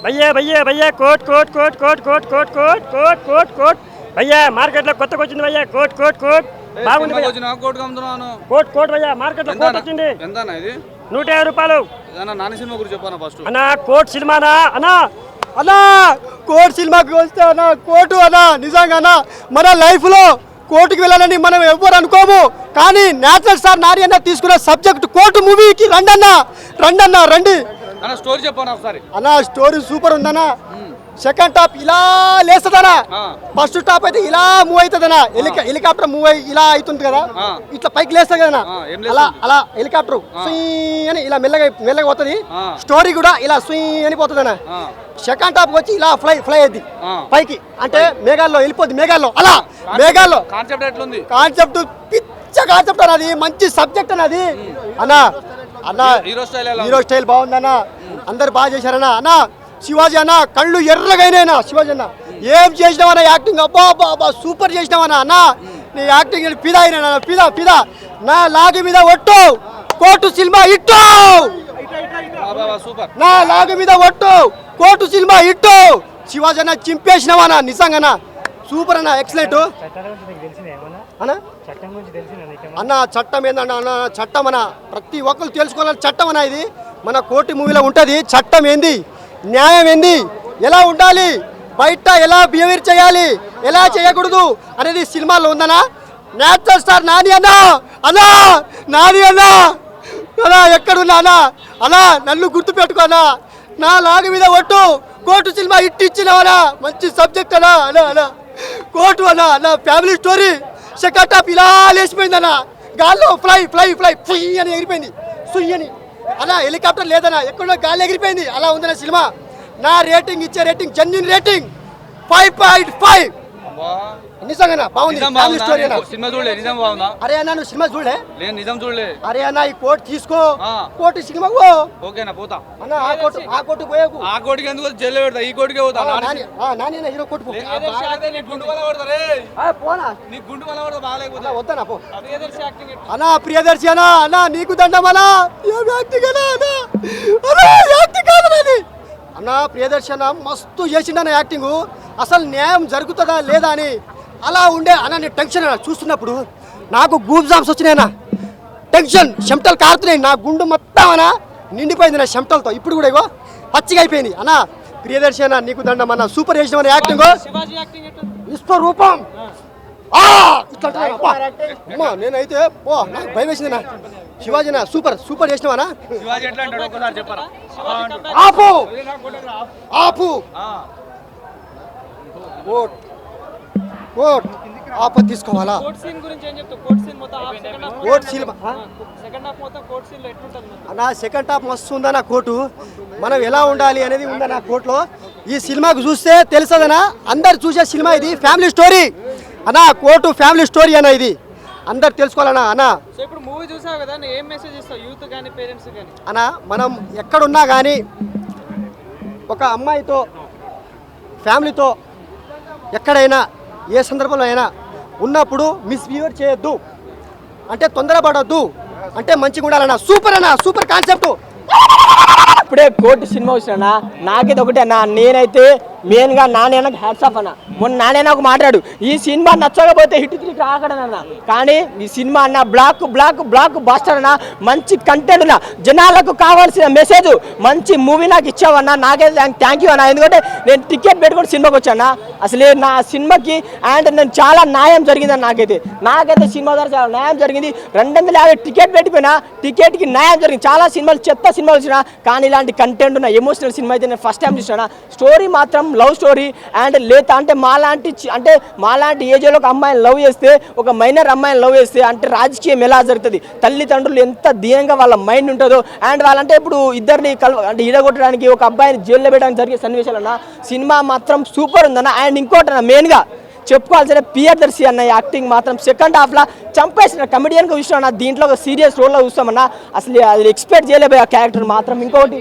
భయ్యా భయ్యా భయ్యా coat coat coat coat coat coat coat coat coat coat భయ్యా మార్కెట్లో కొత్తగా వచ్చింది భయ్యా కోట్ కోట్ కోట్ బాగుంది కోట్ కోట్ భయ్యా మార్కెట్లో కోట్ వచ్చింది 150 రూపాయలు నాని సినిమా గురించి చెప్పాను ఫస్ట్ అన్నా కోట్ సినిమానా అన్నా అన్నా కోట్ సినిమాకి వస్తే అన్నా కోటు అన్నా నిజంగా అన్నా మన లైఫ్లో కోర్టుకి వెళ్ళాలని మనం ఎవ్వరు అనుకోము కానీ నేచురల్ స్టార్ నాని అన్న తీసుకున్న సబ్జెక్ట్ కోర్టు మూవీకి రండి అన్న స్టోరీ చెప్పాను ఒకసారి అన్న స్టోరీ సూపర్ ఉందన్నా సెకండ్ టాప్ ఇలా లేస్తుందనా ఫస్ట్ టాప్ అయితే ఇలా మూవ్ అవుతుందనా హెలికాప్టర్ మూవ్ అయ్యి ఇలా అవుతుంది కదా ఇట్లా పైకి లేస్తుంది కదా అలా అలా హెలికాప్టర్ అని ఇలా మెల్లగా పోతుంది స్టోరీ కూడా ఇలా అని పోతుందనా సెకండ్ టాప్ వచ్చి ఇలా ఫ్లై అయింది పైకి అంటే మేఘాల్లో వెళ్ళిపోద్ది అలా మేఘాల్లో కాన్సెప్ట్ పిచ్చ కాన్సెప్ట్ అన్నది మంచి సబ్జెక్ట్ అన్నది అన్న హీరో స్టైల్ బాగుందన్నా అందరు బాగా చేశారన్నా అన్నా శివాజీ అన్న కళ్ళు ఎర్రగైనా శివాజీ అన్న ఏం చేసినావన్నా యాక్టింగ్ అబ్బా సూపర్ చేసినావన్నా అన్న నీ యాక్టింగ్ పిదా అయినా పిదా నా లాగి మీద ఒట్టు కోర్టు సినిమా ఇట్టు నా లాగి మీద ఒట్టు కోర్టు సినిమా ఇట్టు శివాజీ అన్న చింపేసినావన్నా నిజంగా సూపర్ అన్న ఎక్సలెంట్ అన్న చట్టం ఏందన్న అన్న చట్టం అన్న ప్రతి ఒక్కరు తెలుసుకోవాలని చట్టం అన్న ఇది మన కోర్టు మూవీలో ఉంటుంది చట్టం ఏంది న్యాయం ఏంది ఎలా ఉండాలి బయట ఎలా బిహేవియర్ చేయాలి ఎలా చేయకూడదు అనేది సినిమాలో ఉందనా నేచురల్ స్టార్ నాని అన్నా ఎక్కడున్నా అన్నా నన్ను గుర్తుపెట్టుకోనా నా లాగ మీద ఒట్టు కోర్టు సినిమా ఇచ్చినావనా మంచి సబ్జెక్ట్ అన్నా కోర్టు అన్న ఫ్యామిలీ స్టోరీ సెకండ్ టాప్ ఇలా లేచిపోయిందన్నా గాల్లో ఫ్లై అని ఎగిరిపోయింది సుయ్యని అలా హెలికాప్టర్ లేదన్నా ఎక్కడో గాలి ఎగిరిపోయింది అలా ఉందన్న సినిమా నా రేటింగ్ ఇచ్చే రేటింగ్ జెన్యూన్ రేటింగ్ 5.5 నిజంగా బాగుంది ఫ్యామిలీ స్టోరీ సినిమా చూడలే నిజం బాగుందా అరే అన్న నువ్వు సినిమా చూడలే నేను నిజం చూడలే అరే అన్న ఈ కోట్ తీసుకో కోట్ సినిమా ఓకేనా పోతా అన్న ఆ కోట్ పోయేకు ఆ కోట్కి ఎందుకు జైల్లో పెడతా ఈ కోట్కే పోతా నాని అన్న హీరో కోట్ పో గుండు వల్ల కొడతారే పోనా నీ గుండు వల్ల కొడతా బాగాలేకపోతే వద్దనా పో అన్న ప్రియదర్శి అన్న నీకు దండం అన్న యాక్టింగ్ అన్న ప్రియదర్శి అన్న మస్తు చేసిండన్న యాక్టింగ్ అసలు న్యాయం జరుగుతుందా లేదా అని అలా ఉండే అన్న నేను టెన్షన్ చూస్తున్నప్పుడు నాకు గూప్ జామ్స్ వచ్చినాయన్నా టెన్షన్ చెమటలు కారుతున్నాయి నా గుండు మొత్తం అన్న నిండిపోయింది నా చెమటలతో ఇప్పుడు కూడా ఇగో పచ్చిగా అయిపోయింది అన్న ప్రియదర్శి అన్న నీకు దండం అన్న సూపర్ చేసిన యాక్టింగ్ విశ్వరూపం నేనైతే నాకు భయం వేసింది శివాజీనా సూపర్ చేసినవానా ఆపు ఆపత్ తీసుకోవాలా నా సెకండ్ హాఫ్ మస్తు ఉందన్న కోర్టు మనం ఎలా ఉండాలి అనేది ఉందన్న కోర్టులో ఈ సినిమాకు చూస్తే తెలుస్తుందనా అందరు చూసే సినిమా ఇది ఫ్యామిలీ స్టోరీ అన్నా కోర్టు ఫ్యామిలీ స్టోరీ అన్న ఇది అందరు తెలుసుకోవాలన్నా అన్న అన్నా మనం ఎక్కడున్నా కానీ ఒక అమ్మాయితో ఫ్యామిలీతో ఎక్కడైనా ఏ సందర్భంలో అయినా ఉన్నప్పుడు మిస్బిహేవ్ చేయొద్దు అంటే తొందరపడొద్దు అంటే మంచిగా ఉండాలన్నా సూపర్ కాన్సెప్ట్ ఇప్పుడే కోర్టు సినిమా వచ్చినా నాకైతే ఒకటే అన్న నేనైతే మెయిన్గా నానేనకు హ్యాట్స్ ఆఫ్ అన్న మొన్న నానేనా ఒక మాట్లాడు ఈ సినిమా నచ్చకపోతే హిట్ 3 రాకడనన్న కానీ ఈ సినిమా అన్న బ్లాక్ బాస్టర్ అన్న మంచి కంటెంట్ అన్న జనాలకు కావాల్సిన మెసేజ్ మంచి మూవీ నాకు ఇచ్చావన్నా నాకైతే థ్యాంక్ యూ అన్న ఎందుకంటే నేను టికెట్ పెట్టుకొని సినిమాకి వచ్చాను అసలు నా సినిమాకి అండ్ నేను చాలా న్యాయం జరిగిందని నాకైతే సినిమా ద్వారా చాలా న్యాయం జరిగింది 250 టికెట్ పెట్టిపోయినా టికెట్కి న్యాయం జరిగింది చాలా సినిమాలు చెత్త సినిమాలు వచ్చినా కానీ ఇలాంటి కంటెంట్ ఉన్న ఎమోషనల్ సినిమా అయితే నేను ఫస్ట్ టైం చూసాను స్టోరీ మాత్రం లవ్ స్టోరీ అండ్ లేదా అంటే మాలాంటి ఏజ్లో ఒక అమ్మాయిని లవ్ చేస్తే ఒక మైనర్ అమ్మాయిని లవ్ చేస్తే అంటే రాజకీయం ఎలా జరుగుతుంది తల్లిదండ్రులు ఎంత దీనంగా వాళ్ళ మైండ్ ఉంటుందో అండ్ వాళ్ళంటే ఇప్పుడు ఇద్దరిని అంటే ఈడగొట్టడానికి ఒక అబ్బాయిని జైల్లో పెట్టడానికి జరిగే సన్నివేశాలన్న సినిమా మాత్రం సూపర్ ఉందన్న అండ్ ఇంకోటి అన్న మెయిన్గా చెప్పుకోవాల్సిన ప్రియదర్శి అన్న యాక్టింగ్ మాత్రం సెకండ్ హాఫ్లో చంపేసిన కమెడియన్గా చూసామన్నా దీంట్లో ఒక సీరియస్ రోల్లో చూస్తామన్నా అసలు అది ఎక్స్పెక్ట్ చేయలేకపోయా క్యారెక్టర్ మాత్రం ఇంకోటి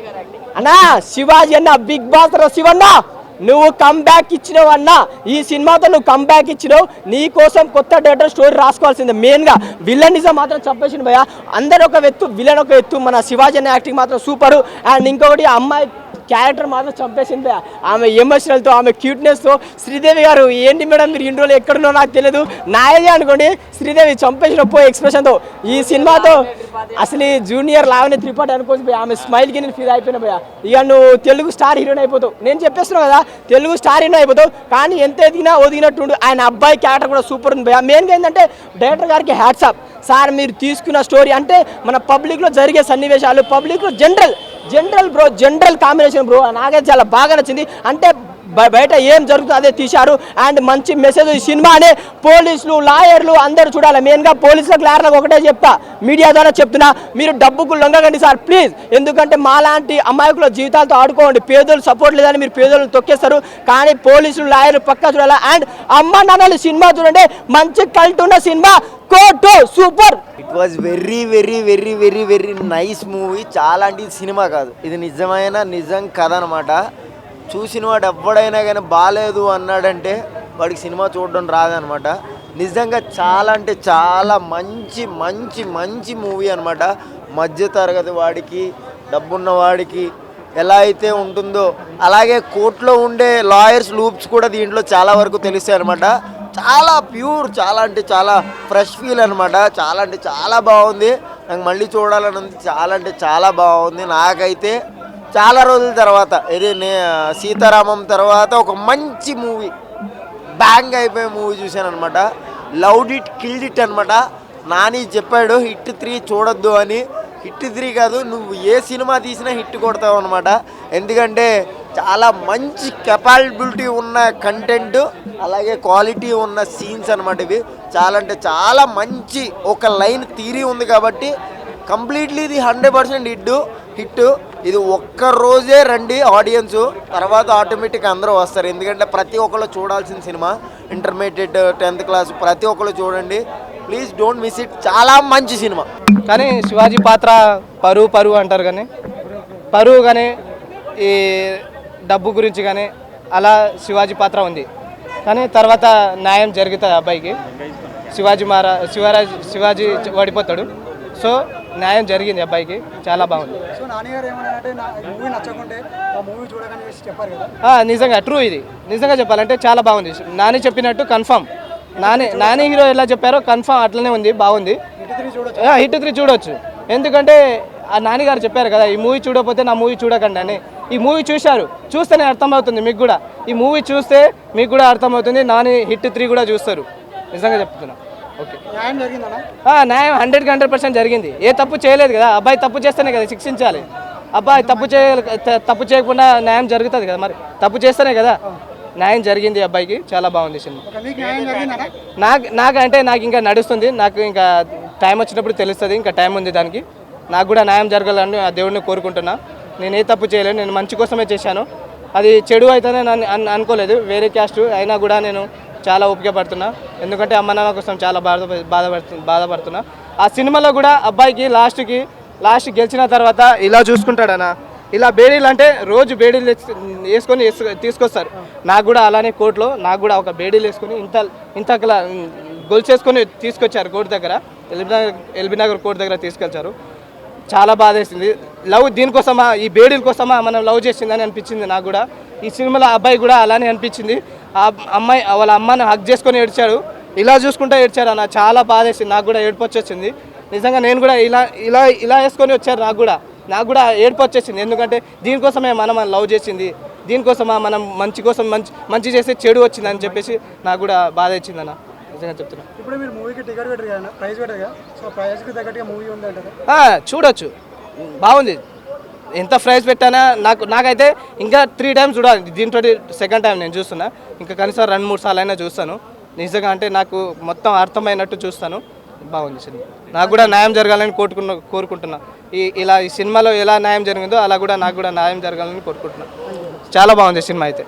అన్నా శివాజీ అన్న బిగ్ బాస్ శివన్న నువ్వు కంబ్యాక్ ఇచ్చినావన్నా ఈ సినిమాతో నువ్వు కంబ్యాక్ ఇచ్చినావు నీ కోసం కొత్త డేటర్ స్టోరీ రాసుకోవాల్సిందే మెయిన్గా విలనిజం మాత్రం చంపేసిన భయ అందరు ఒక ఎత్తు విలన్ ఒక ఎత్తు మన శివాజీ అన్న యాక్టింగ్ మాత్రం సూపరు అండ్ ఇంకొకటి అమ్మాయి క్యారెక్టర్ మాత్రం చంపేసింది భయ్యా. ఆమె ఎమోషనల్తో ఆమె క్యూట్నెస్తో శ్రీదేవి గారు ఏంటి మేడం మీరు ఇన్ని రోజులు ఎక్కడున్నో నాకు తెలియదు నాయదే అనుకోండి శ్రీదేవి చంపేసిన ఎక్స్ప్రెషన్తో ఈ సినిమాతో అసలు ఈ జూనియర్ లావణ్య త్రిపాఠి అనుకోవచ్చు భయ్యా. ఆమె స్మైల్కి నేను ఫీల్ అయిపోయినా భయ్యా. ఇక నువ్వు తెలుగు స్టార్ హీరోయిన్ అయిపోతావు. నేను చెప్పేస్తున్నావు కదా తెలుగు స్టార్ హీరోయిన్ అయిపోతావు. కానీ ఎంత ఎదిగినా ఒదిగినట్టుండు. ఆయన అబ్బాయి క్యారెక్టర్ కూడా సూపర్ ఉంది భయ్యా. మెయిన్గా ఏంటంటే డైరెక్టర్ గారికి హ్యాట్స్ ఆఫ్ సార్. మీరు తీసుకున్న స్టోరీ అంటే మన పబ్లిక్లో జరిగే సన్నివేశాలు పబ్లిక్లో జనరల్ కాంబినేషన్ బ్రో నాకైతే చాలా బాగా నచ్చింది. అంటే బయట ఏం జరుగుతుందో అదే తీశారు. అండ్ మంచి మెసేజ్ ఈ సినిమానే పోలీసులు లాయర్లు అందరూ చూడాలి. మెయిన్గా పోలీసులకు లాయర్లకు ఒకటే చెప్తా, మీడియా ద్వారా చెప్తున్నా, మీరు డబ్బుకు లొంగకండి సార్ ప్లీజ్. ఎందుకంటే మాలాంటి అమాయకుల జీవితాలతో ఆడుకోండి. పేదోళ్ళు సపోర్ట్ లేదని మీరు పేదోళ్ళని తొక్కేస్తారు. కానీ పోలీసులు లాయర్లు పక్కా చూడాలి. అండ్ అమ్మ నాన్నలు సినిమా చూడండి, మంచి కల్ట్ ఉన్న cinema court super. It was very very very very very nice movie. చాలా అంటే ఇది సినిమా కాదు, ఇది నిజం కథ అనమాట. చూసిన వాడు ఎవడైనా కానీ బాగాలేదు అన్నాడంటే వాడికి సినిమా చూడడం రాదనమాట. నిజంగా చాలా అంటే చాలా మంచి మంచి మంచి మూవీ అనమాట. మధ్య తరగతి వాడికి డబ్బున్న వాడికి ఎలా అయితే ఉంటుందో అలాగే కోర్టులో ఉండే లాయర్స్ లూప్స్ కూడా దీంట్లో చాలా వరకు తెలుస్తాయి అనమాట. చాలా ప్యూర్, చాలా అంటే చాలా ఫ్రెష్ ఫీల్ అనమాట. చాలా అంటే చాలా బాగుంది. నాకు మళ్ళీ చూడాలని ఉంది. చాలా అంటే చాలా బాగుంది. నాకైతే చాలా రోజుల తర్వాత సీతారామం తర్వాత ఒక మంచి మూవీ బ్యాంగ్ అయిపోయే మూవీ చూశాను అనమాట. లవ్డ్ ఇట్ కిల్డ్ ఇట్ అనమాట. నాని చెప్పాడు హిట్ 3 చూడొద్దు అని. హిట్ 3 కాదు, నువ్వు ఏ సినిమా తీసినా హిట్ కొడతావు అనమాట. ఎందుకంటే చాలా మంచి కెపాబిలిటీ ఉన్న కంటెంట్ అలాగే క్వాలిటీ ఉన్న సీన్స్ అనమాట ఇవి. చాలా అంటే చాలా మంచి ఒక లైన్ థియరీ ఉంది కాబట్టి కంప్లీట్లీ ఇది 100% హిట్. ఇది ఒక్క రోజే రండి ఆడియన్స్, తర్వాత ఆటోమేటిక్గా అందరూ వస్తారు. ఎందుకంటే ప్రతి ఒక్కళ్ళు చూడాల్సిన సినిమా. ఇంటర్మీడియట్ 10th క్లాస్ ప్రతి ఒక్కళ్ళు చూడండి ప్లీజ్, డోంట్ మిస్ ఇట్. చాలా మంచి సినిమా. కానీ శివాజీ పాత్ర పరువు అంటారు, కానీ పరువు కానీ ఈ డబ్బు గురించి కానీ అలా శివాజీ పాత్ర ఉంది. కానీ తర్వాత న్యాయం జరుగుతుంది అబ్బాయికి. శివాజీ ఓడిపోతాడు. సో న్యాయం జరిగింది అబ్బాయికి. చాలా బాగుంది. నిజంగా ట్రూ. ఇది నిజంగా చెప్పాలంటే చాలా బాగుంది. నాని చెప్పినట్టు కన్ఫర్మ్. నాని హీరో ఎలా చెప్పారో కన్ఫర్మ్ అట్లనే ఉంది. బాగుంది. హిట్ 3 చూడొచ్చు. ఎందుకంటే ఆ నాని గారు చెప్పారు కదా, ఈ మూవీ చూడకపోతే నా మూవీ చూడకండి అని. ఈ మూవీ చూస్తేనే అర్థమవుతుంది మీకు కూడా. ఈ మూవీ చూస్తే మీకు కూడా అర్థమవుతుంది. నాని హిట్ 3 కూడా చూస్తారు. నిజంగా చెప్తున్నా. ఓకే, న్యాయం 100% జరిగింది. ఏ తప్పు చేయలేదు కదా. అబ్బాయి తప్పు చేస్తేనే కదా శిక్షించాలి. అబ్బాయి తప్పు చేయకుండా న్యాయం జరుగుతుంది కదా. మరి తప్పు చేస్తేనే కదా న్యాయం జరిగింది అబ్బాయికి. చాలా బాగుంది సినిమా. నాకు ఇంకా నడుస్తుంది. నాకు ఇంకా టైం వచ్చినప్పుడు తెలుస్తుంది. ఇంకా టైం ఉంది దానికి. నాకు కూడా న్యాయం జరగాలని ఆ దేవుడిని కోరుకుంటున్నా. నేను ఏ తప్పు చేయలేదు. నేను మంచి కోసమే చేశాను. అది చెడు అయితేనే అనుకోలేదు. వేరే క్యాస్ట్ అయినా కూడా నేను చాలా ఓపిక పడుతున్నా. ఎందుకంటే అమ్మ నాన్న కోసం చాలా బాధపడుతున్నా. ఆ సినిమాలో కూడా అబ్బాయికి లాస్ట్ గెలిచిన తర్వాత ఇలా చూసుకుంటాడనా, ఇలా బేడీలు అంటే రోజు బేడీలు వేసుకొని తీసుకొస్తారు. నాకు కూడా అలానే కోర్టులో నాకు కూడా ఒక బేడీలు వేసుకొని ఇంత గొలుసేసుకొని తీసుకొచ్చారు కోర్టు దగ్గర. ఎల్బీనగర్ కోర్టు దగ్గర తీసుకొచ్చారు. చాలా బాధ వేసింది. లవ్ దీనికోసమా, ఈ బేడీల కోసమా మనం లవ్ చేసిందని అనిపించింది నాకు కూడా. ఈ సినిమాలో అబ్బాయి కూడా అలానే అనిపించింది. ఆ అమ్మాయి వాళ్ళ అమ్మని హగ్ చేసుకొని ఏడ్చాడు. ఇలా చూసుకుంటూ ఏడ్చారు అన్న. చాలా బాధ వేసింది. నాకు కూడా ఏడుపు వచ్చేసింది. నిజంగా నేను కూడా ఇలా వేసుకొని వచ్చారు. నాకు కూడా ఏడుపు వచ్చేసింది. ఎందుకంటే దీనికోసమే మనం లవ్ చేసింది. దీనికోసమా మనం మంచి చేస్తే చెడు వచ్చింది అని చెప్పేసి నాకు కూడా బాధ వచ్చింది అన్న. నిజంగా చెప్తున్నా. ఇప్పుడు మీరు మూవీకి టికెట్ పెట్టారు కదా, ప్రైస్ పెట్టారు కదా, సో ప్రైస్కి తగ్గట్టుగా మూవీ ఉంది అంటారా? చూడొచ్చు, బాగుంది. ఎంత ప్రైస్ పెట్టానా నాకైతే ఇంకా 3 times చూడాలి. దీంతో సెకండ్ టైం నేను చూస్తున్నా. ఇంకా కనీసం 2-3 సార్లు అయినా చూస్తాను. నిజంగా అంటే నాకు మొత్తం అర్థమైనట్టు చూస్తాను. బాగుంది సినిమా. నాకు కూడా న్యాయం జరగాలని కోరుకుంటున్నా. ఈ సినిమాలో ఎలా న్యాయం జరిగిందో అలా కూడా నాకు కూడా న్యాయం జరగాలని కోరుకుంటున్నా. చాలా బాగుంది సినిమా అయితే.